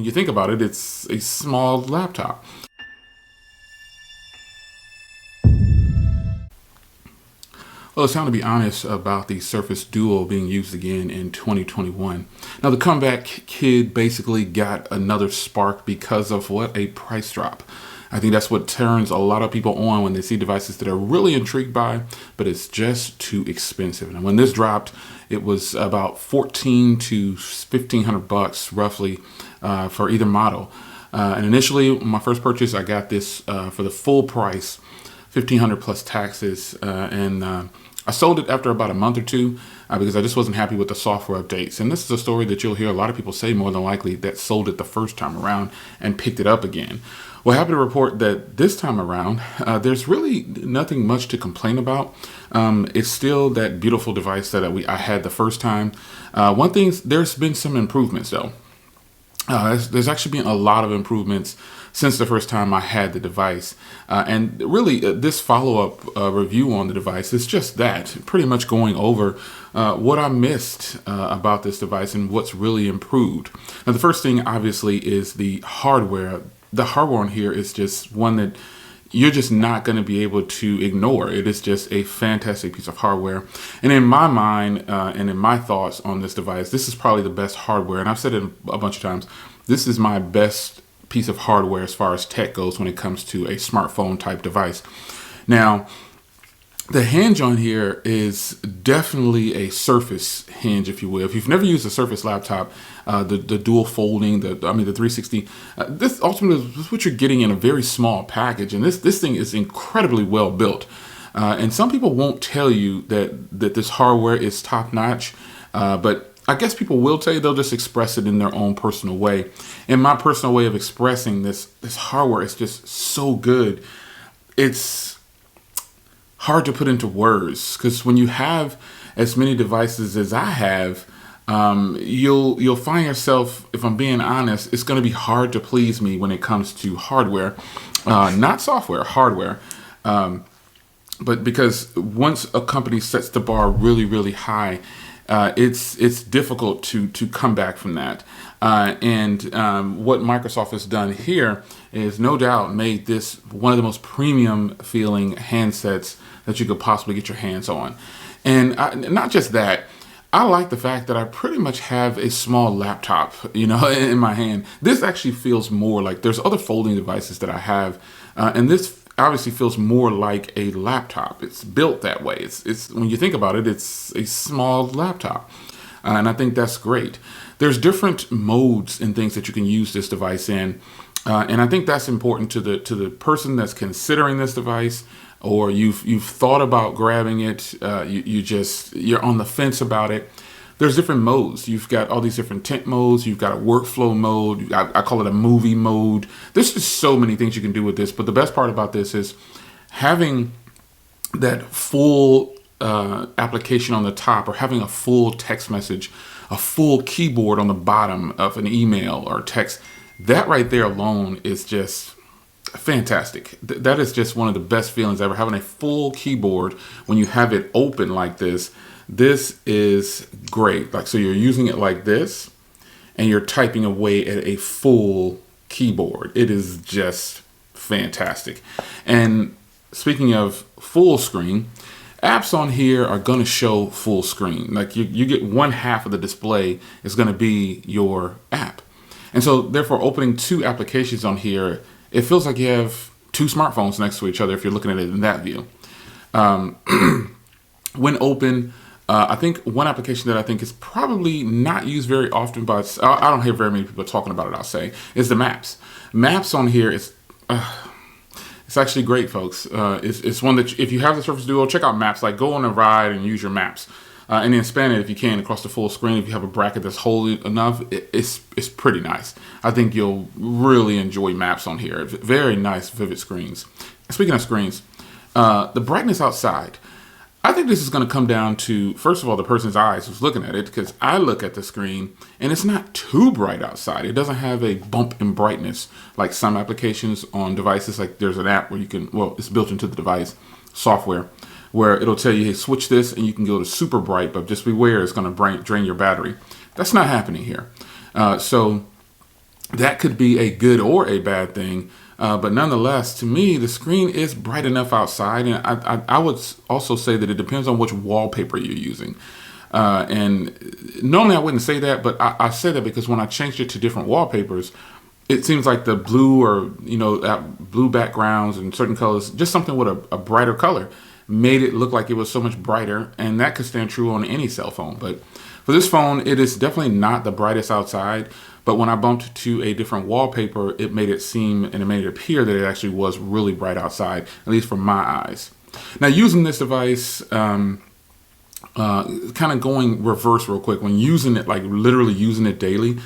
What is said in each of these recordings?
when you think about it, it's a small laptop. Well, it's time to be honest about the Surface Duo being used again in 2021. Now, the comeback kid basically got another spark because of what? A price drop. I think that's what turns a lot of people on when they see devices that are really intrigued by, but it's just too expensive. And when this dropped, it was about 14 to 1500 bucks roughly for either model. And initially, my first purchase, I got this for the full price, 1500 plus taxes, and I sold it after about a month or two because I just wasn't happy with the software updates. And this is a story that you'll hear a lot of people say more than likely that sold it the first time around and picked it up again. Well, happy to report that this time around, there's really nothing much to complain about. It's still that beautiful device that I had the first time. One thing, there's been some improvements though. There's actually been a lot of improvements since the first time I had the device. And really, this follow-up review on the device is just that, pretty much going over what I missed about this device and what's really improved. Now, the first thing, obviously, is the hardware. The hardware on here is just one that you're just not going to be able to ignore. It is just a fantastic piece of hardware. And in my mind and in my thoughts on this device, this is probably the best hardware. And I've said it a bunch of times, this is my best piece of hardware as far as tech goes when it comes to a smartphone type device. Now, the hinge on here is definitely a Surface hinge, if you will. If you've never used a Surface laptop, the dual folding, the 360, this ultimately is what you're getting in a very small package. And this thing is incredibly well built. And some people won't tell you that this hardware is top notch, but I guess people will tell you. They'll just express it in their own personal way. And my personal way of expressing this hardware is just so good. It's hard to put into words because when you have as many devices as I have, you'll find yourself, if I'm being honest, it's going to be hard to please me when it comes to hardware, not software, hardware. But because once a company sets the bar really, really high, it's difficult to come back from that. And what Microsoft has done here is no doubt made this one of the most premium feeling handsets that you could possibly get your hands on. And not just that, I like the fact that I pretty much have a small laptop, in my hand. This actually feels more like, there's other folding devices that I have, and this obviously feels more like a laptop. It's built that way. It's when you think about it, it's a small laptop, and I think that's great. There's different modes and things that you can use this device in, and I think that's important to the person that's considering this device, or you've thought about grabbing it. You're on the fence about it. There's different modes. You've got all these different tint modes. You've got a workflow mode. I call it a movie mode. There's just so many things you can do with this. But the best part about this is having that full application on the top, or having a full text message, a full keyboard on the bottom of an email or text. That right there alone is just fantastic. That is just one of the best feelings ever, having a full keyboard when you have it open like this. This is great. So you're using it like this and you're typing away at a full keyboard. It is just fantastic. And speaking of full screen, apps on here are going to show full screen. Like you get one half of the display is going to be your app. And so therefore, opening two applications on here, it feels like you have two smartphones next to each other if you're looking at it in that view. When open, I think one application that I think is probably not used very often, but I don't hear very many people talking about it, I'll say, is the Maps. Maps on here is it's actually great, folks. It's one that if you have the Surface Duo, check out Maps. Like, go on a ride and use your Maps. And then span it if you can across the full screen. If you have a bracket that's holy enough, it's pretty nice. I think you'll really enjoy Maps on here. Very nice, vivid screens. Speaking of screens, the brightness outside. I think this is going to come down to, first of all, the person's eyes who's looking at it, because I look at the screen and it's not too bright outside. It doesn't have a bump in brightness like some applications on devices. Like there's an app where you can, well, it's built into the device software, where it'll tell you, hey, switch this, and you can go to super bright, but just beware, it's going to drain your battery. That's not happening here. So that could be a good or a bad thing. But nonetheless, to me, the screen is bright enough outside. And I would also say that it depends on which wallpaper you're using. And normally I wouldn't say that, but I say that because when I changed it to different wallpapers, it seems like the blue or, blue backgrounds and certain colors, just something with a brighter color made it look like it was so much brighter. And that could stand true on any cell phone. But for this phone, it is definitely not the brightest outside. But when I bumped to a different wallpaper, it made it seem and it made it appear that it actually was really bright outside, at least for my eyes. Now, using this device, kind of going reverse real quick, when using it, like literally using it daily,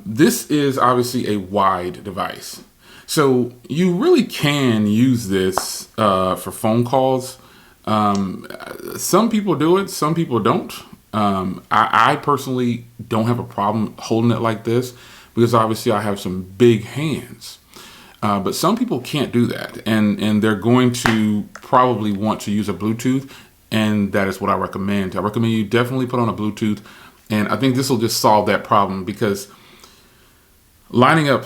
this is obviously a wide device. So you really can use this for phone calls. Some people do it, some people don't. I personally don't have a problem holding it like this because obviously I have some big hands. But some people can't do that, and they're going to probably want to use a Bluetooth, and that is what I recommend. I recommend you definitely put on a Bluetooth, and I think this will just solve that problem because lining up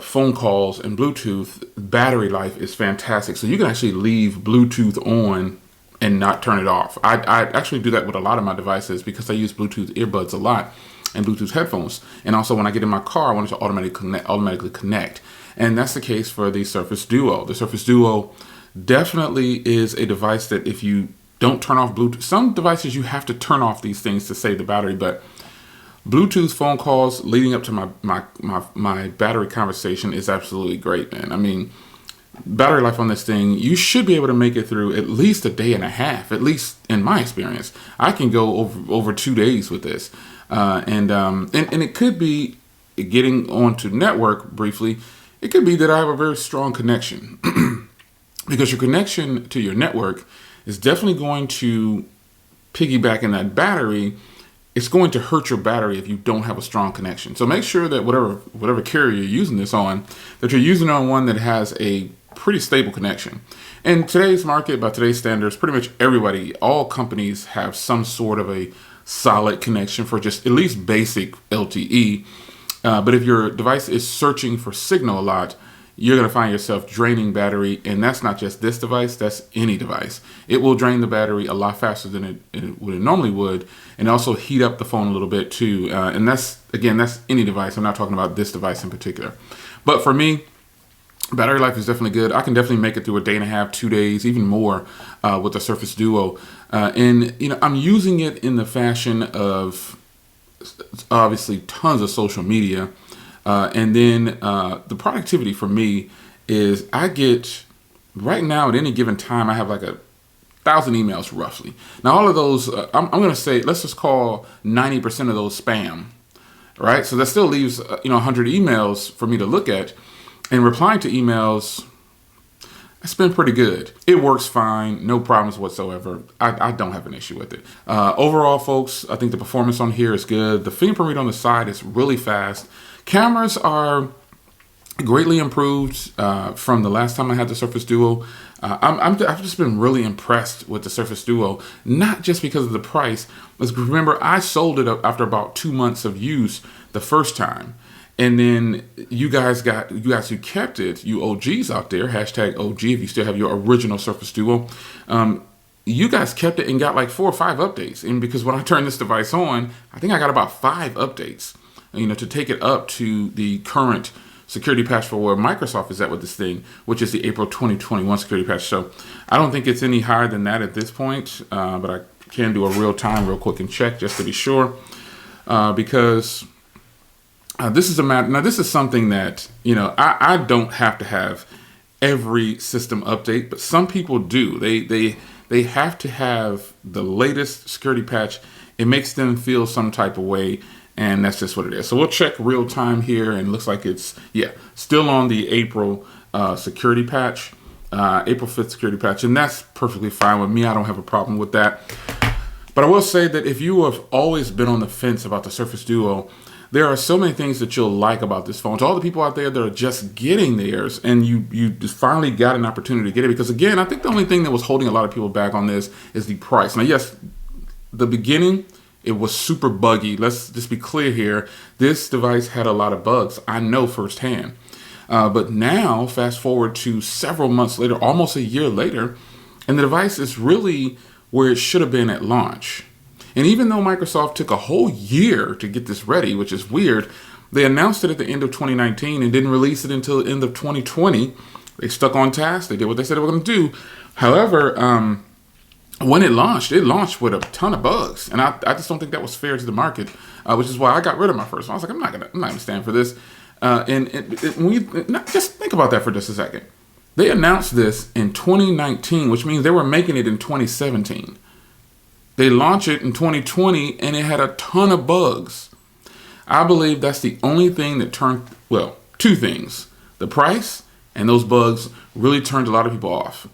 phone calls and Bluetooth battery life is fantastic. So you can actually leave Bluetooth on and not turn it off. I actually do that with a lot of my devices because I use Bluetooth earbuds a lot and Bluetooth headphones. And also when I get in my car, I want it to automatically connect. And that's the case for the Surface Duo. The Surface Duo definitely is a device that if you don't turn off Bluetooth, some devices you have to turn off these things to save the battery, but Bluetooth phone calls leading up to my battery conversation is absolutely great, man. I mean, battery life on this thing, you should be able to make it through at least a day and a half, at least in my experience. I can go over 2 days with this. And it could be, getting onto network briefly, it could be that I have a very strong connection because your connection to your network is definitely going to piggyback in that battery. It's going to hurt your battery if you don't have a strong connection. So make sure that whatever carrier you're using this on, that you're using it on one that has a pretty stable connection. In today's market, by today's standards, pretty much everybody, all companies have some sort of a solid connection for just at least basic LTE. But if your device is searching for signal a lot, you're going to find yourself draining battery. And that's not just this device, that's any device. It will drain the battery a lot faster than it normally would, and also heat up the phone a little bit too. And that's any device. I'm not talking about this device in particular. But for me, battery life is definitely good. I can definitely make it through a day and a half, 2 days, even more with the Surface Duo. And I'm using it in the fashion of obviously tons of social media. And then the productivity for me is I get, right now at any given time, I have like 1,000 emails roughly. Now all of those, I'm going to say, let's just call 90% of those spam, right? So that still leaves 100 emails for me to look at, and replying to emails, it's been pretty good. It works fine, no problems whatsoever. I don't have an issue with it. Overall, folks, I think the performance on here is good. The fingerprint read on the side is really fast. Cameras are greatly improved from the last time I had the Surface Duo. I've just been really impressed with the Surface Duo, not just because of the price. But remember, I sold it after about 2 months of use the first time. And then you guys who kept it, you OGs out there, hashtag OG if you still have your original Surface Duo, you guys kept it and got like 4 or 5 updates. And because when I turned this device on, I think I got about 5 updates, to take it up to the current security patch for where Microsoft is at with this thing, which is the April 2021 security patch. So I don't think it's any higher than that at this point, but I can do a real quick and check just to be sure, because this is a matter. Now, this is something that, I don't have to have every system update, but some people do. They have to have the latest security patch. It makes them feel some type of way, and that's just what it is. So we'll check real time here, and it looks like it's, still on the April security patch, April 5th security patch, and that's perfectly fine with me. I don't have a problem with that. But I will say that if you have always been on the fence about the Surface Duo, there are so many things that you'll like about this phone. To all the people out there that are just getting theirs and you just finally got an opportunity to get it, because again, I think the only thing that was holding a lot of people back on this is the price. Now, yes, the beginning It was super buggy. Let's just be clear here. This device had a lot of bugs. I know firsthand. But now, fast forward to several months later, almost a year later, and the device is really where it should have been at launch. And even though Microsoft took a whole year to get this ready, which is weird, they announced it at the end of 2019 and didn't release it until the end of 2020. They stuck on task. They did what they said they were going to do. However, when it launched with a ton of bugs, and I just don't think that was fair to the market, which is why I got rid of my first one. I was like, I'm not gonna stand for this. Just think about that for just a second. They announced this in 2019, which means they were making it in 2017. They launched it in 2020, and it had a ton of bugs. I believe that's the only thing that turned, well, two things. The price and those bugs really turned a lot of people off.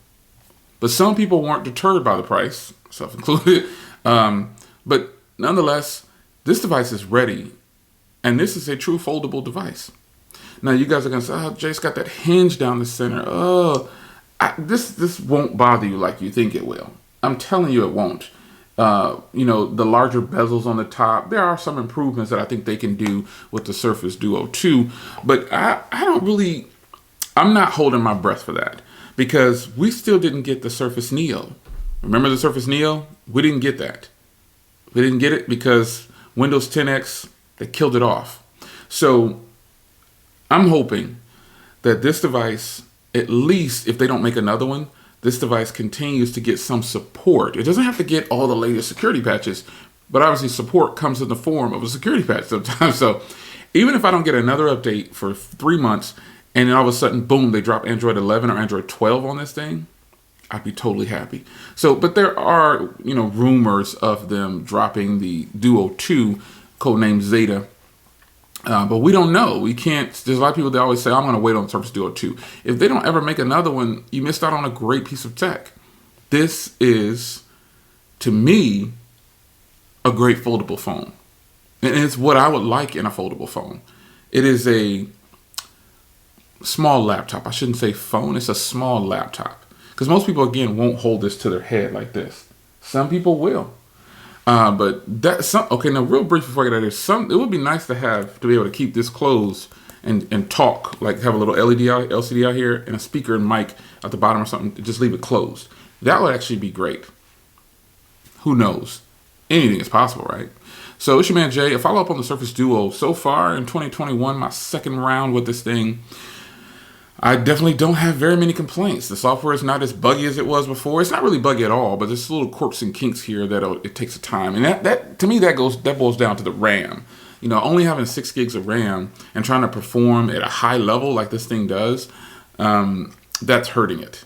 But some people weren't deterred by the price, self included. But nonetheless, this device is ready. And this is a true foldable device. Now, you guys are going to say, oh, Jay's got that hinge down the center. This won't bother you like you think it will. I'm telling you it won't. The larger bezels on the top, there are some improvements that I think they can do with the Surface Duo 2. But I'm not holding my breath for that. Because we still didn't get the Surface Neo. Remember the Surface Neo? We didn't get that. We didn't get it because Windows 10X, they killed it off. So I'm hoping that this device, at least if they don't make another one, this device continues to get some support. It doesn't have to get all the latest security patches, but obviously support comes in the form of a security patch sometimes. So even if I don't get another update for 3 months, and then all of a sudden, boom, they drop Android 11 or Android 12 on this thing, I'd be totally happy. So, but there are, rumors of them dropping the Duo 2, codenamed Zeta. But we don't know. We can't. There's a lot of people that always say, I'm going to wait on the Surface Duo 2. If they don't ever make another one, you missed out on a great piece of tech. This is, to me, a great foldable phone. And it's what I would like in a foldable phone. It is a small laptop. I shouldn't say phone. It's a small laptop. Because most people, again, won't hold this to their head like this. Some people will. But that's okay. Now, real brief before I get out of here, it would be nice to be able to keep this closed and talk, like have a little LCD out here and a speaker and mic at the bottom or something. Just leave it closed. That would actually be great. Who knows? Anything is possible, right? So it's your man Jay. A follow up on the Surface Duo. So far in 2021, my second round with this thing, I definitely don't have very many complaints. The software is not as buggy as it was before. It's not really buggy at all, but there's little quirks and kinks here that it takes time. And that to me, that boils down to the RAM. Only having 6 gigs of RAM and trying to perform at a high level like this thing does, that's hurting it.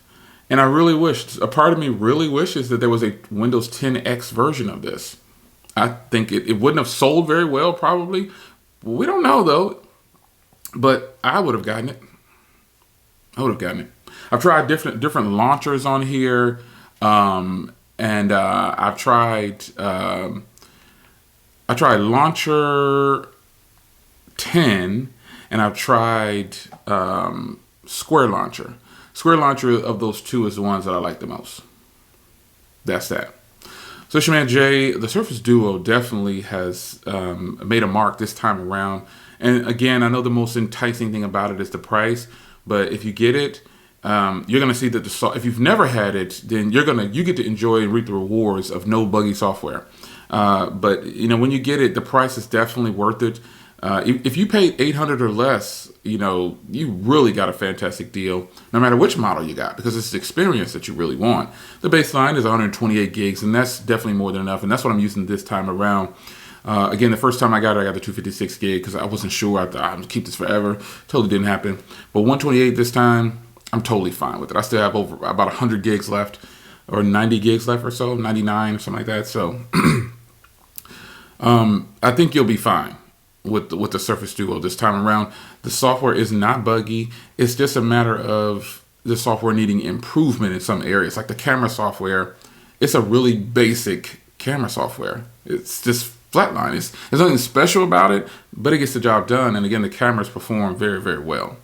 And a part of me really wishes that there was a Windows 10X version of this. I think it wouldn't have sold very well, probably. We don't know, though. But I would have gotten it. I've tried different launchers on here, and I've tried Launcher 10, and I've tried Square Launcher. Square Launcher of those two is the ones that I like the most. That's that. So it's your man Jay. The Surface Duo definitely has made a mark this time around. And again, I know the most enticing thing about it is the price. But if you get it, you're going to see that if you've never had it, then you get to enjoy and reap the rewards of no buggy software. But when you get it, the price is definitely worth it. If you paid $800 or less, you really got a fantastic deal, no matter which model you got, because it's the experience that you really want. The baseline is 128 gigs, and that's definitely more than enough, and that's what I'm using this time around. Again, the first time I got the 256 gig because I wasn't sure. I thought I'm gonna keep this forever. Totally didn't happen. But 128 this time, I'm totally fine with it. I still have about 100 gigs left, or 90 gigs left or so, 99 or something like that. So I think you'll be fine with the Surface Duo this time around. The software is not buggy. It's just a matter of the software needing improvement in some areas. Like the camera software, it's a really basic camera software. It's just flatline. There's nothing special about it, but it gets the job done. And again, the cameras perform very, very well.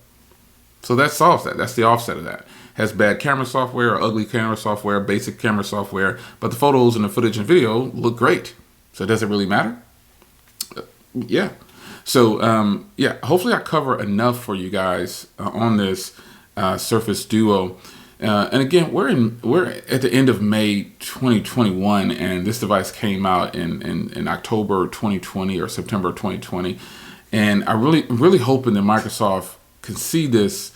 So that solves that. That's the offset of that. Has bad camera software or ugly camera software, basic camera software, but the photos and the footage and video look great. So does it really matter? Yeah. So yeah, hopefully I cover enough for you guys on this Surface Duo. And again, we're at the end of May 2021, and this device came out in October 2020 or September 2020. And I really hoping that Microsoft can see this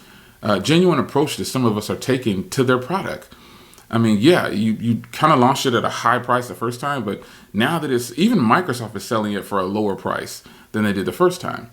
genuine approach that some of us are taking to their product. I mean, yeah, you kind of launched it at a high price the first time, but now that it's even Microsoft is selling it for a lower price than they did the first time.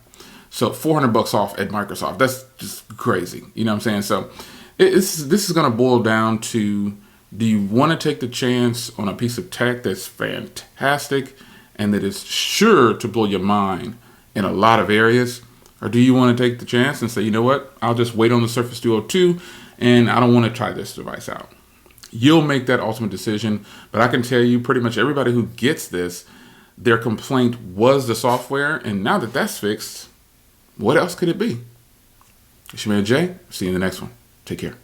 So $400 off at Microsoft, that's just crazy. You know what I'm saying? So this is going to boil down to, do you want to take the chance on a piece of tech that's fantastic and that is sure to blow your mind in a lot of areas? Or do you want to take the chance and say, you know what, I'll just wait on the Surface Duo 2 and I don't want to try this device out? You'll make that ultimate decision, but I can tell you pretty much everybody who gets this, their complaint was the software, and now that that's fixed, what else could it be? It's your man Jay. See you in the next one. Take care.